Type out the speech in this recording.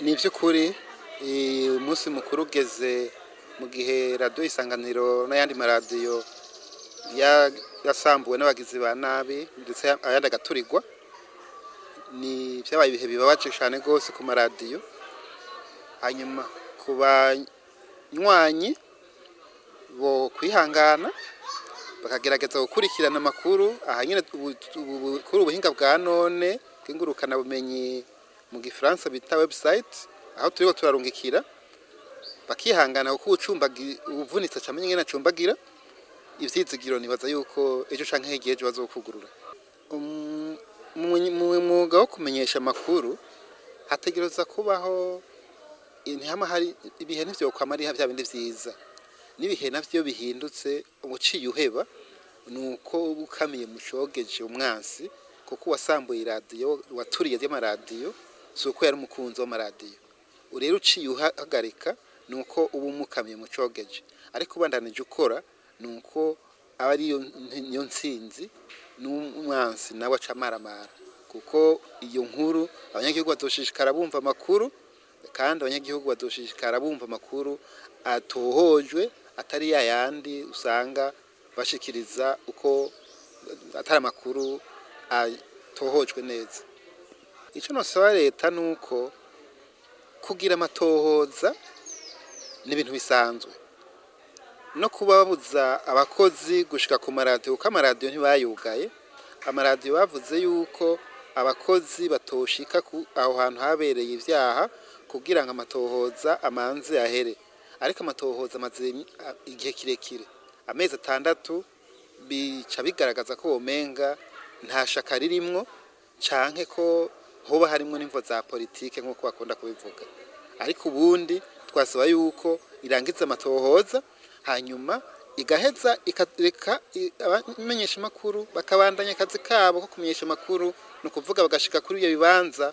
Ni ivy'ukuri umunsi mukuru ugeze mu gihe radiyo Isanganiro n'ayandi maradiyo yasambuwe n'abagizi ba nabi ndetse ayandi agaturirwa. Ni vyabaye ibihe bibabaje cane gose ku maradiyo, hanyuma ku banywanyi bo kwihangana bakagerageza gukurikirana amakuru aha nyene kuri ubuhinga bwa none bw'ingurukana bumenyi mu gifaransa bita website, aho turiko turarungikira bakihangana kuko uvunitse acamenya ingene acumbagira. Ivyizigiro nibaza yuko ejo canke hirya y'ejo bazokugurura. Mu mwuga wo kumenyesha amakuru hategerezwa kubaho ntihama hari ibihe ntivyokwama ari vya bindi vyiza, n'ibihe navyo bihindutse uciye uheba, nuko uba ukamiye mucogeje umwansi, kuko wasambuye iradiyo waturiye ry'amaradiyo suko yari umukunzi w'amaradiyo. Rero uciye uhagarika nuko uba umukamiye mucogeje, ariko ubandanije ukora nuko aba ariyo ntsinzi n'umwansi nawe acamaramara, kuko iyo nkuru abanyagihugu bazoshishikara bumva amakuru, kandi abanyagihugu bazoshishikara bumva amakuru atohojwe atari yayandi usanga bashikiriza uko atari amakuru atohojwe neza. Ico nosaba leta nuko kugira amatohoza n'ibintu bisanzwe, no kubabuza abakozi gushika ku maradiyo kuko amaradiyo ntibayugaye. Amaradiyo bavuze yuko abakozi batoshika aho hantu habereye ivyaha kugira ngo amatohoza amanze ahere, ariko amatohoza amaze igihe kirekire, amezi 6, bica bigaragaza ko womenga nta shaka ririmwo canke ko hoba harimwo n'imvo za politike nk'uko bakunda kubivuga. Ariko ubundi twasaba yuko irangiza amatohoza, hanyuma igaheza ikareka abamenyesha amakuru bakabandanya akazi kabo ko kumenyesha amakuru, no kuvuga bagashika kuri iyo bibanza